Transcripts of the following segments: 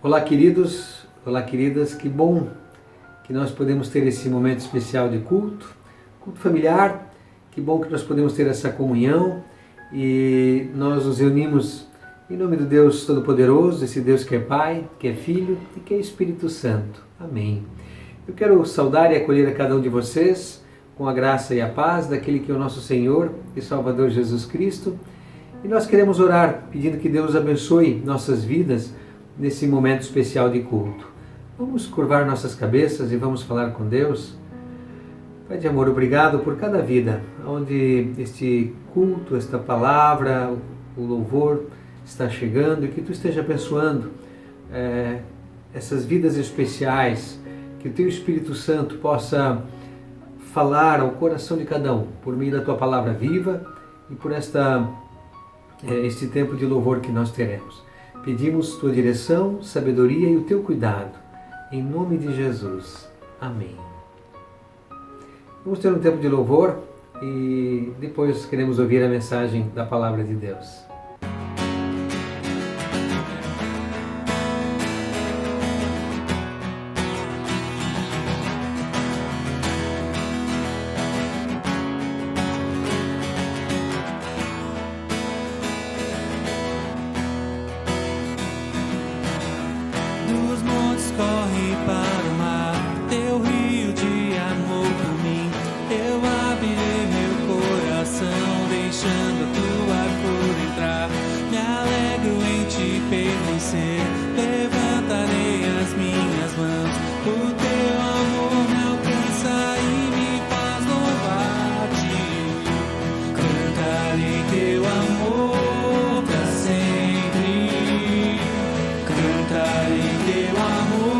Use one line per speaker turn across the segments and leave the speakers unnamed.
Olá, queridos, olá, queridas, que bom que nós podemos ter esse momento especial de culto familiar, que bom que nós podemos ter essa comunhão e nós nos reunimos em nome do Deus Todo-Poderoso, esse Deus que é Pai, que é Filho e que é Espírito Santo. Amém. Eu quero saudar e acolher a cada um de vocês com a graça e a paz daquele que é o nosso Senhor e Salvador Jesus Cristo. E nós queremos orar pedindo que Deus abençoe nossas vidas nesse momento especial de culto. Vamos curvar nossas cabeças e vamos falar com Deus. Pai de amor, obrigado por cada vida, onde este culto, esta palavra, o louvor está chegando e que Tu esteja abençoando essas vidas especiais, que o Teu Espírito Santo possa falar ao coração de cada um, por meio da Tua palavra viva e por este tempo de louvor que nós teremos. Pedimos Tua direção, sabedoria e o Teu cuidado. Em nome de Jesus. Amém. Vamos ter um tempo de louvor e depois queremos ouvir a mensagem da palavra de Deus.
Corre para o mar, teu rio de amor por mim. Eu abrirei meu coração, deixando a tua cor entrar. Me alegro em te pertencer, levantarei as minhas mãos. O teu amor me alcança e me faz louvar-te. Cantarei teu amor pra sempre. Cantarei teu amor.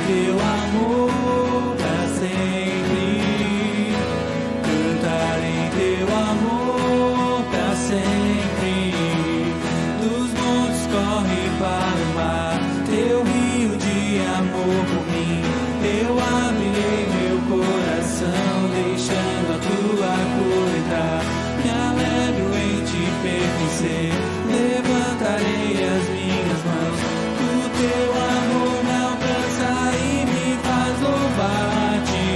Teu amor pra sempre, cantarei teu amor pra sempre. Dos montes corre para o mar, teu rio de amor por mim. Eu abrirei meu coração, deixando a tua cor entrar. Me alegro em te pertencer, levantarei as minhas mãos. O teu amor me alcança e me faz louvar-te.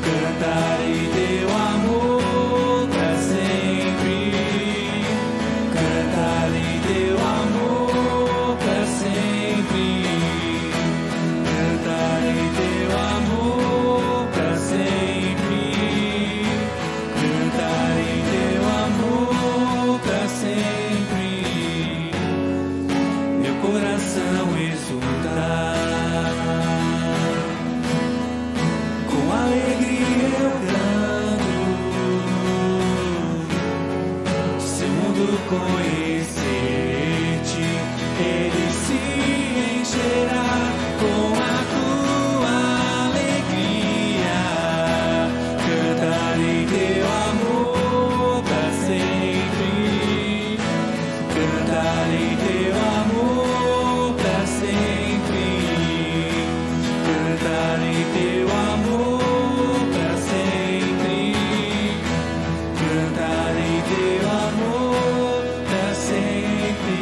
Cantarei teu amor pra sempre. Cantarei teu amor pra sempre. Cantarei teu amor pra sempre. Cantarei teu amor pra sempre. Meu coração exultar. Com alegria eu canto. Se o mundo conhecer-te, ele se encherá com a tua alegria. Cantarei teu amor pra sempre. Cantarei teu amor pra sempre. Cantarei teu amor pra sempre. Cantarei teu amor pra sempre.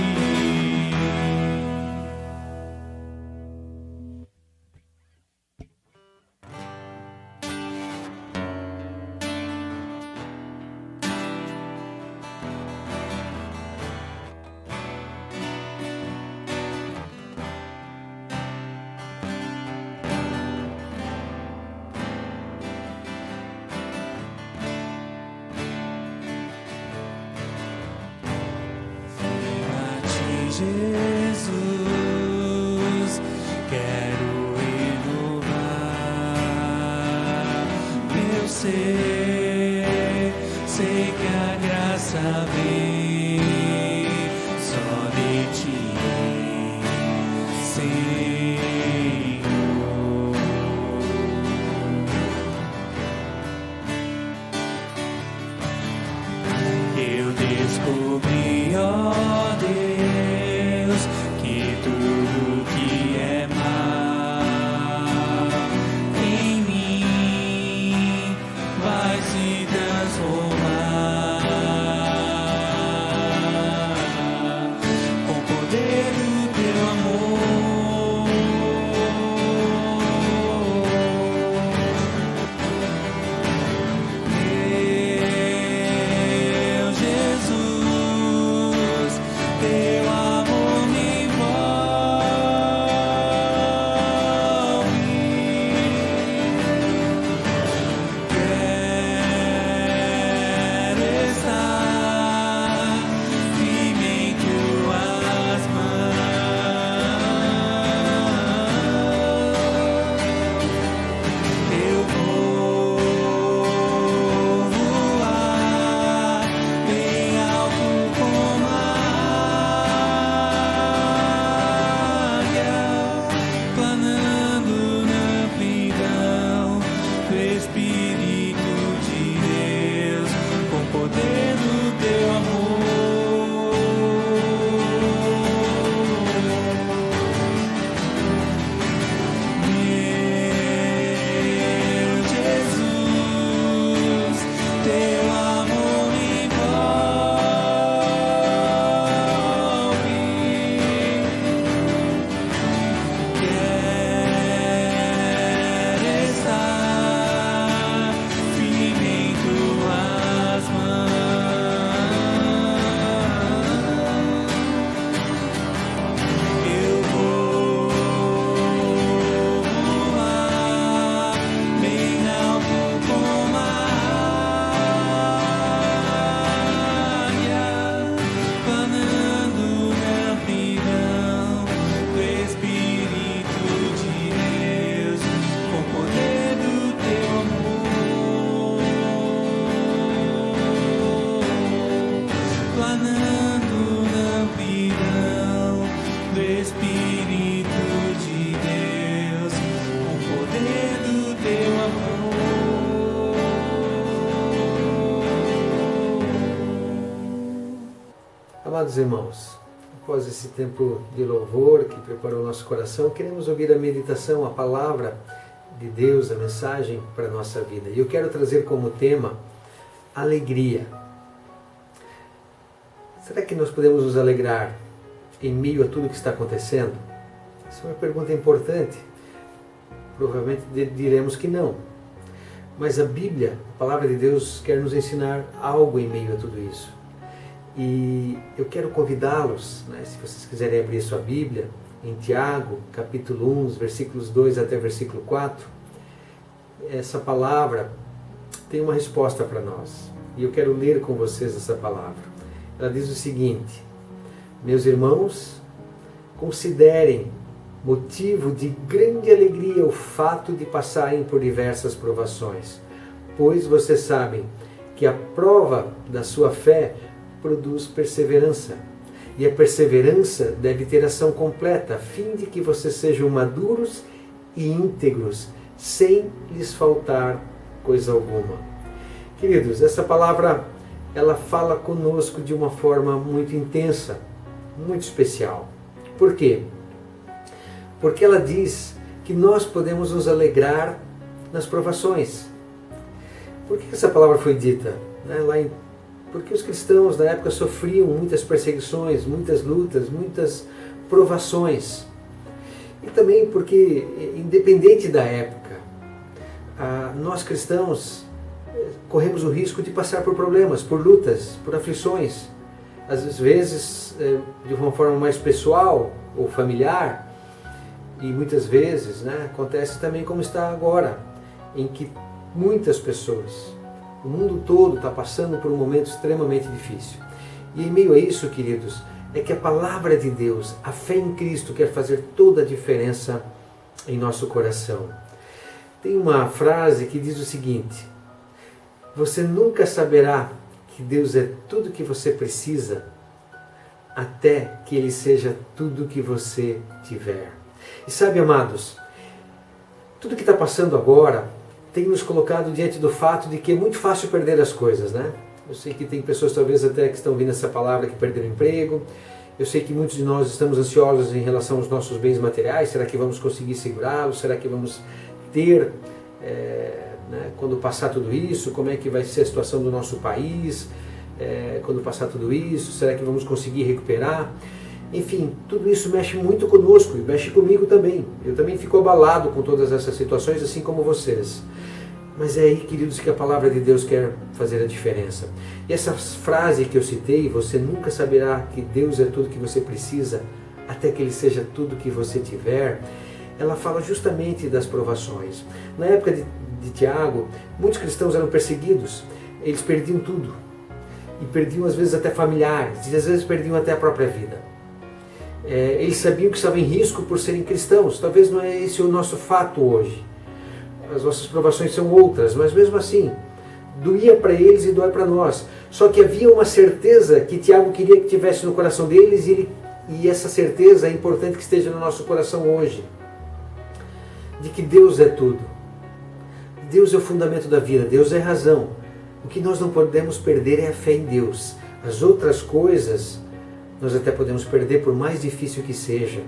Jesus, quero inovar meu ser. Sei que a graça vem só de ti, Senhor. Eu descobri, ó Deus, que tudo que é mal em mim vai se transformar. planando na amplidão do Espírito de Deus, com o poder do teu amor.
Amados irmãos, após esse tempo de louvor que preparou o nosso coração, queremos ouvir a meditação, a palavra de Deus, a mensagem para a nossa vida. E eu quero trazer como tema alegria. Será que nós podemos nos alegrar em meio a tudo que está acontecendo? Essa é uma pergunta importante. Provavelmente diremos que não. Mas a Bíblia, a palavra de Deus, quer nos ensinar algo em meio a tudo isso. E eu quero convidá-los, se vocês quiserem abrir sua Bíblia, em Tiago, capítulo 1, versículos 2 até versículo 4, essa palavra tem uma resposta para nós. E eu quero ler com vocês essa palavra. Ela diz o seguinte: meus irmãos, considerem motivo de grande alegria o fato de passarem por diversas provações, pois vocês sabem que a prova da sua fé produz perseverança. E a perseverança deve ter ação completa, a fim de que vocês sejam maduros e íntegros, sem lhes faltar coisa alguma. Queridos, essa palavra, ela fala conosco de uma forma muito intensa, muito especial. Por quê? Porque ela diz que nós podemos nos alegrar nas provações. Por que essa palavra foi dita? Porque os cristãos na época sofriam muitas perseguições, muitas lutas, muitas provações. E também porque, independente da época, nós cristãos corremos o risco de passar por problemas, por lutas, por aflições. Às vezes de uma forma mais pessoal ou familiar, e muitas vezes acontece também como está agora, em que muitas pessoas, o mundo todo está passando por um momento extremamente difícil. E em meio a isso, queridos, é que a palavra de Deus, a fé em Cristo, quer fazer toda a diferença em nosso coração. Tem uma frase que diz o seguinte: você nunca saberá que Deus é tudo o que você precisa até que Ele seja tudo o que você tiver. E sabe, amados, tudo que está passando agora tem nos colocado diante do fato de que é muito fácil perder as coisas, Eu sei que tem pessoas talvez até que estão ouvindo essa palavra que perderam o emprego. Eu sei que muitos de nós estamos ansiosos em relação aos nossos bens materiais. Será que vamos conseguir segurá-los? Será que vamos ter, quando passar tudo isso? Como é que vai ser a situação do nosso país quando passar tudo isso? Será que vamos conseguir recuperar? Enfim, tudo isso mexe muito conosco e mexe comigo também. Eu também fico abalado com todas essas situações, assim como vocês. Mas é aí, queridos, que a palavra de Deus quer fazer a diferença. E essa frase que eu citei, você nunca saberá que Deus é tudo que você precisa, até que Ele seja tudo que você tiver, ela fala justamente das provações. Na época de Tiago, muitos cristãos eram perseguidos, eles perdiam tudo. E perdiam às vezes até familiares, e às vezes perdiam até a própria vida. Eles sabiam que estavam em risco por serem cristãos. Talvez não é esse o nosso fato hoje. As nossas provações são outras, mas mesmo assim, doía para eles e dói para nós. Só que havia uma certeza que Tiago queria que tivesse no coração deles, e essa certeza é importante que esteja no nosso coração hoje. De que Deus é tudo. Deus é o fundamento da vida, Deus é a razão. O que nós não podemos perder é a fé em Deus. As outras coisas nós até podemos perder, por mais difícil que seja.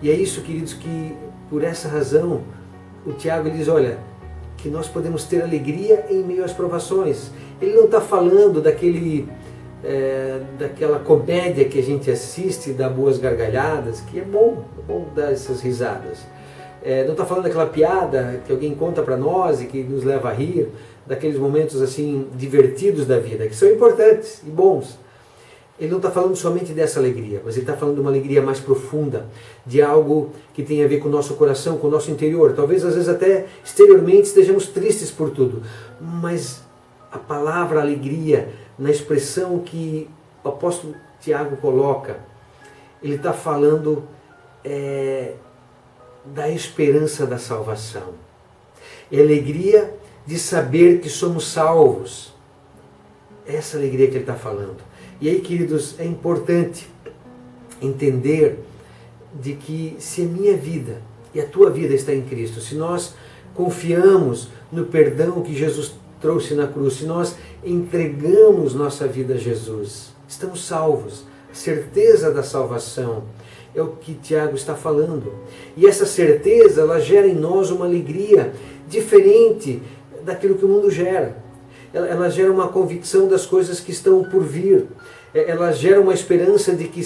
E é isso, queridos, que por essa razão o Tiago diz, olha, que nós podemos ter alegria em meio às provações. Ele não está falando daquela comédia que a gente assiste, dá boas gargalhadas, que é bom dar essas risadas. Não está falando daquela piada que alguém conta para nós e que nos leva a rir, daqueles momentos assim divertidos da vida, que são importantes e bons. Ele não está falando somente dessa alegria, mas ele está falando de uma alegria mais profunda, de algo que tem a ver com o nosso coração, com o nosso interior. Talvez às vezes até exteriormente estejamos tristes por tudo, mas a palavra alegria, na expressão que o apóstolo Tiago coloca, ele está falando da esperança da salvação. É a alegria de saber que somos salvos. Essa alegria que ele está falando. E aí, queridos, é importante entender de que se a minha vida e a tua vida está em Cristo, se nós confiamos no perdão que Jesus trouxe na cruz, se nós entregamos nossa vida a Jesus, estamos salvos. A certeza da salvação é o que Tiago está falando. E essa certeza, ela gera em nós uma alegria diferente daquilo que o mundo gera. Ela gera uma convicção das coisas que estão por vir. Ela gera uma esperança de que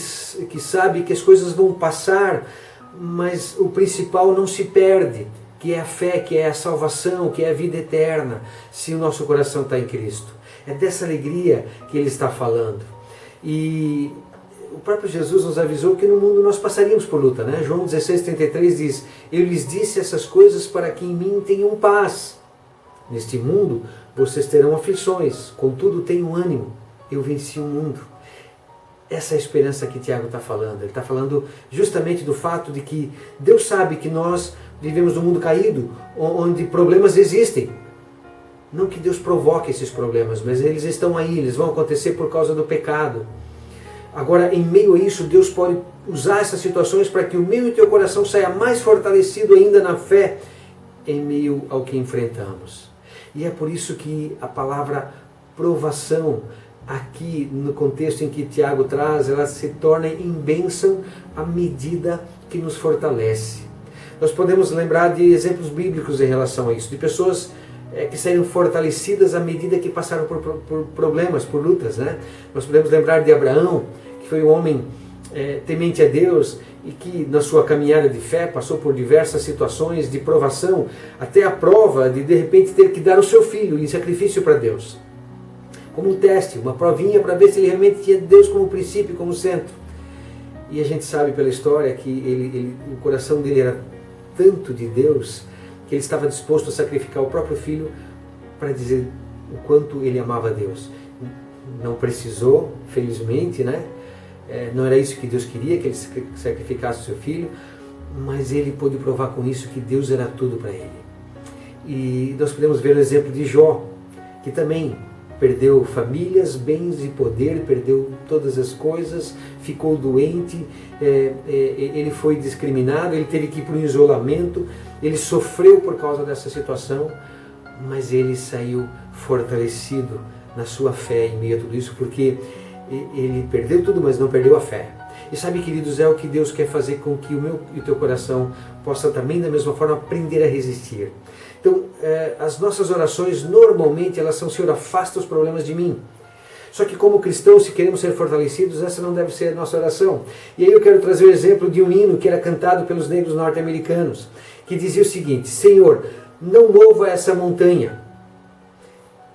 sabe que as coisas vão passar, mas o principal não se perde, que é a fé, que é a salvação, que é a vida eterna, se o nosso coração está em Cristo. É dessa alegria que ele está falando. E o próprio Jesus nos avisou que no mundo nós passaríamos por luta, né? João 16,33 diz: eu lhes disse essas coisas para que em mim tenham paz. Neste mundo vocês terão aflições, contudo tenham ânimo, eu venci o mundo. Essa é a esperança que Tiago está falando. Ele está falando justamente do fato de que Deus sabe que nós vivemos num mundo caído, onde problemas existem. Não que Deus provoque esses problemas, mas eles estão aí, eles vão acontecer por causa do pecado. Agora, em meio a isso, Deus pode usar essas situações para que o meu e o teu coração saia mais fortalecido ainda na fé, em meio ao que enfrentamos. E é por isso que a palavra provação, aqui no contexto em que Tiago traz, ela se torna em bênção à medida que nos fortalece. Nós podemos lembrar de exemplos bíblicos em relação a isso, de pessoas que saíram fortalecidas à medida que passaram por problemas, por lutas, né? Nós podemos lembrar de Abraão, que foi um homem temente a Deus e que na sua caminhada de fé passou por diversas situações de provação, até a prova de repente ter que dar o seu filho em sacrifício para Deus. Como um teste, uma provinha para ver se ele realmente tinha Deus como princípio, como centro. E a gente sabe pela história que o coração dele era tanto de Deus que ele estava disposto a sacrificar o próprio filho para dizer o quanto ele amava a Deus. Não precisou, felizmente, né? Não era isso que Deus queria, que ele sacrificasse o seu filho, mas ele pôde provar com isso que Deus era tudo para ele. E nós podemos ver o exemplo de Jó, que também perdeu famílias, bens e poder, perdeu todas as coisas, ficou doente, ele foi discriminado, ele teve que ir para o isolamento, ele sofreu por causa dessa situação, mas ele saiu fortalecido na sua fé em meio a tudo isso, porque ele perdeu tudo, mas não perdeu a fé. E sabe, queridos, é o que Deus quer fazer com que o meu e o teu coração possa também, da mesma forma, aprender a resistir. Então, as nossas orações, normalmente, elas são: Senhor, afasta os problemas de mim. Só que como cristãos, se queremos ser fortalecidos, essa não deve ser a nossa oração. E aí eu quero trazer o exemplo de um hino que era cantado pelos negros norte-americanos, que dizia o seguinte: Senhor, não mova essa montanha,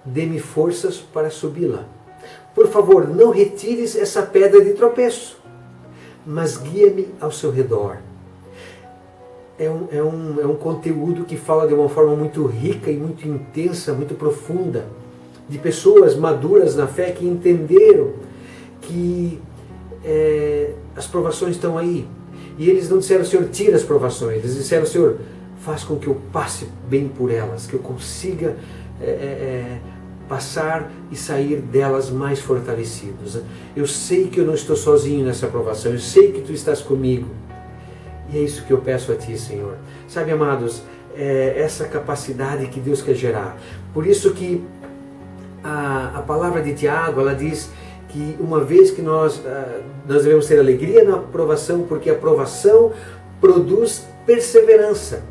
dê-me forças para subi-la. Por favor, não retires essa pedra de tropeço, mas guia-me ao seu redor. É um conteúdo que fala de uma forma muito rica e muito intensa, muito profunda, de pessoas maduras na fé que entenderam que as provações estão aí. E eles não disseram: Senhor, tira as provações. Eles disseram: Senhor, faz com que eu passe bem por elas, que eu consiga passar e sair delas mais fortalecidos. Eu sei que eu não estou sozinho nessa provação, eu sei que Tu estás comigo. E é isso que eu peço a Ti, Senhor. Sabe, amados, essa capacidade que Deus quer gerar. Por isso que a palavra de Tiago, ela diz que uma vez que nós devemos ter alegria na provação, porque a provação produz perseverança.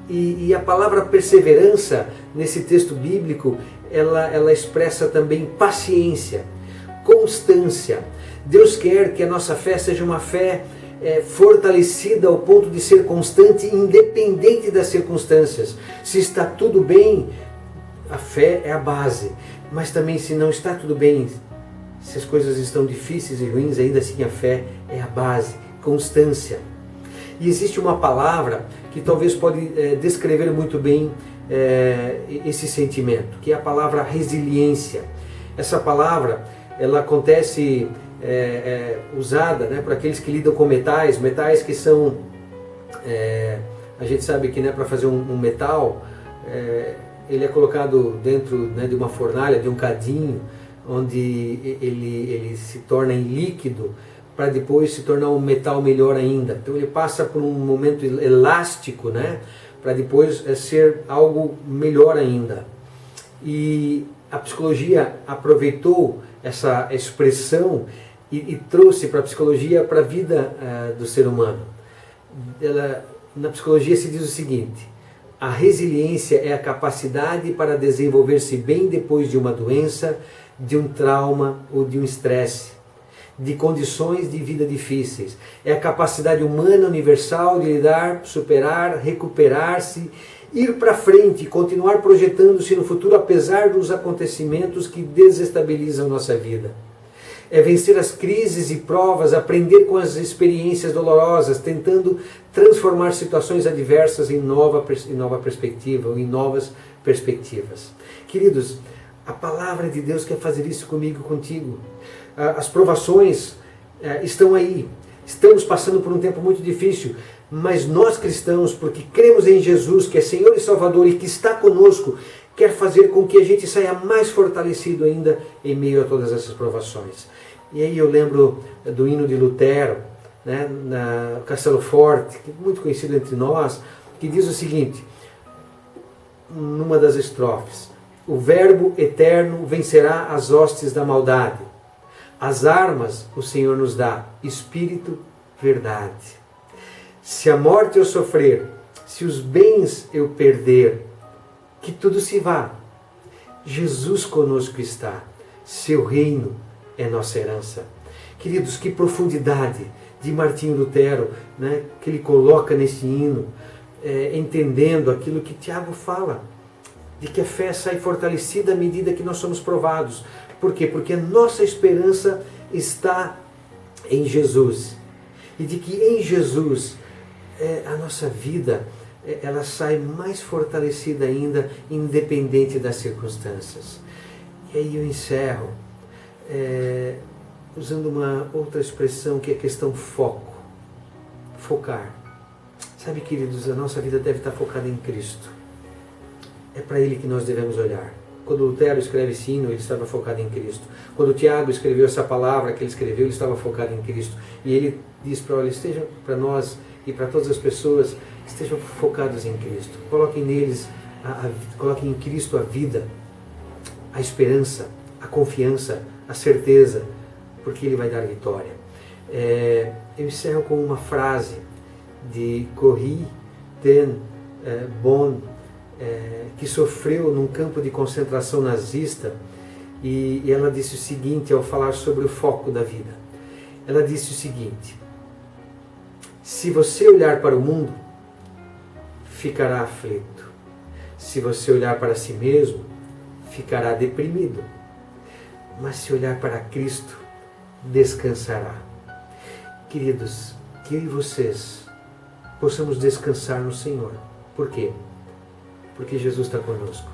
E a palavra perseverança, nesse texto bíblico, ela expressa também paciência, constância. Deus quer que a nossa fé seja uma fé fortalecida ao ponto de ser constante, independente das circunstâncias. Se está tudo bem, a fé é a base. Mas também, se não está tudo bem, se as coisas estão difíceis e ruins, ainda assim a fé é a base, constância. E existe uma palavra que talvez pode descrever muito bem esse sentimento, que é a palavra resiliência. Essa palavra, ela acontece usada, né, para aqueles que lidam com metais que são, a gente sabe que, né, para fazer um metal, ele é colocado dentro, né, de uma fornalha, de um cadinho, onde ele se torna em líquido para depois se tornar um metal melhor ainda. Então ele passa por um momento elástico, né, para depois ser algo melhor ainda. E a psicologia aproveitou essa expressão e trouxe para a psicologia para a vida do ser humano. Na psicologia se diz o seguinte: a resiliência é a capacidade para desenvolver-se bem depois de uma doença, de um trauma ou de um estresse, de condições de vida difíceis. É a capacidade humana universal de lidar, superar, recuperar-se, ir para frente e continuar projetando-se no futuro apesar dos acontecimentos que desestabilizam nossa vida. É vencer as crises e provas, aprender com as experiências dolorosas, tentando transformar situações adversas em nova perspectiva, ou em novas perspectivas. Queridos, a palavra de Deus quer fazer isso comigo e contigo. As provações estão aí. Estamos passando por um tempo muito difícil, mas nós cristãos, porque cremos em Jesus, que é Senhor e Salvador e que está conosco, quer fazer com que a gente saia mais fortalecido ainda em meio a todas essas provações. E aí eu lembro do hino de Lutero, né, na Castelo Forte, que é muito conhecido entre nós, que diz o seguinte, numa das estrofes: o Verbo eterno vencerá as hostes da maldade. As armas o Senhor nos dá, Espírito, verdade. Se a morte eu sofrer, se os bens eu perder, que tudo se vá. Jesus conosco está, seu reino é nossa herança. Queridos, que profundidade de Martinho Lutero, né, que ele coloca nesse hino, entendendo aquilo que Tiago fala, de que a fé sai fortalecida à medida que nós somos provados. Por quê? Porque a nossa esperança está em Jesus. E de que em Jesus a nossa vida ela sai mais fortalecida ainda, independente das circunstâncias. E aí eu encerro usando uma outra expressão, que é a questão foco. Focar. Sabe, queridos, a nossa vida deve estar focada em Cristo. É para Ele que nós devemos olhar. Quando Lutero escreve esse hino, ele estava focado em Cristo. Quando Tiago escreveu essa palavra que ele escreveu, ele estava focado em Cristo. E ele diz para nós e para todas as pessoas, estejam focados em Cristo. Coloquem neles, coloquem em Cristo a vida, a esperança, a confiança, a certeza, porque Ele vai dar vitória. Eu encerro com uma frase de Corrie ten Boom, que sofreu num campo de concentração nazista, e ela disse o seguinte ao falar sobre o foco da vida. Ela disse o seguinte: se você olhar para o mundo, ficará aflito. Se você olhar para si mesmo, ficará deprimido. Mas se olhar para Cristo, descansará. Queridos, que eu e vocês possamos descansar no Senhor. Por quê? Porque Jesus está conosco.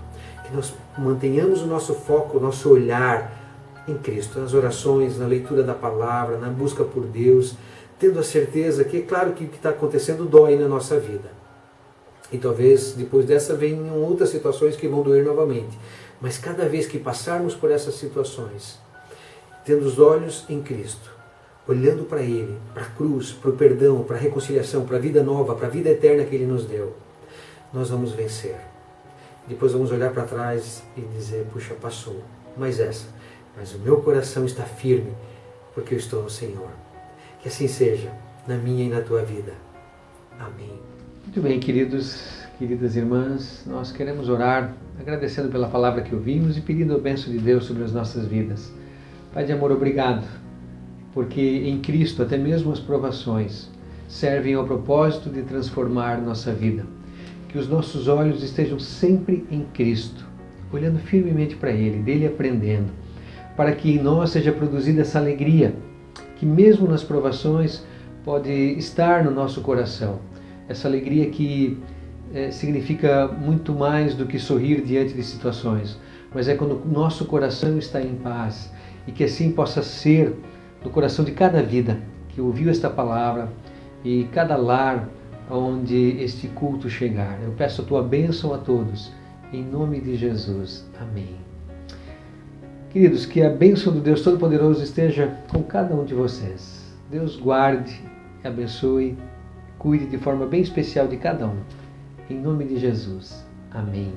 Que nós mantenhamos o nosso foco, o nosso olhar em Cristo, nas orações, na leitura da palavra, na busca por Deus, tendo a certeza que é claro que o que está acontecendo dói na nossa vida. E talvez depois dessa venham outras situações que vão doer novamente. Mas cada vez que passarmos por essas situações, tendo os olhos em Cristo, olhando para Ele, para a cruz, para o perdão, para a reconciliação, para a vida nova, para a vida eterna que Ele nos deu, nós vamos vencer. Depois vamos olhar para trás e dizer, puxa, passou, mas o meu coração está firme, porque eu estou no Senhor. Que assim seja, na minha e na tua vida. Amém. Muito bem, queridas irmãs, nós queremos orar, agradecendo pela palavra que ouvimos e pedindo a bênção de Deus sobre as nossas vidas. Pai de amor, obrigado, porque em Cristo até mesmo as provações servem ao propósito de transformar nossa vida. Que os nossos olhos estejam sempre em Cristo, olhando firmemente para Ele, dele aprendendo, para que em nós seja produzida essa alegria, que mesmo nas provações pode estar no nosso coração. Essa alegria que significa muito mais do que sorrir diante de situações, mas é quando o nosso coração está em paz, e que assim possa ser no coração de cada vida que ouviu esta palavra e cada lar onde este culto chegar. Eu peço a tua bênção a todos, em nome de Jesus. Amém. Queridos, que a bênção do Deus Todo-Poderoso esteja com cada um de vocês. Deus guarde, abençoe, cuide de forma bem especial de cada um. Em nome de Jesus. Amém.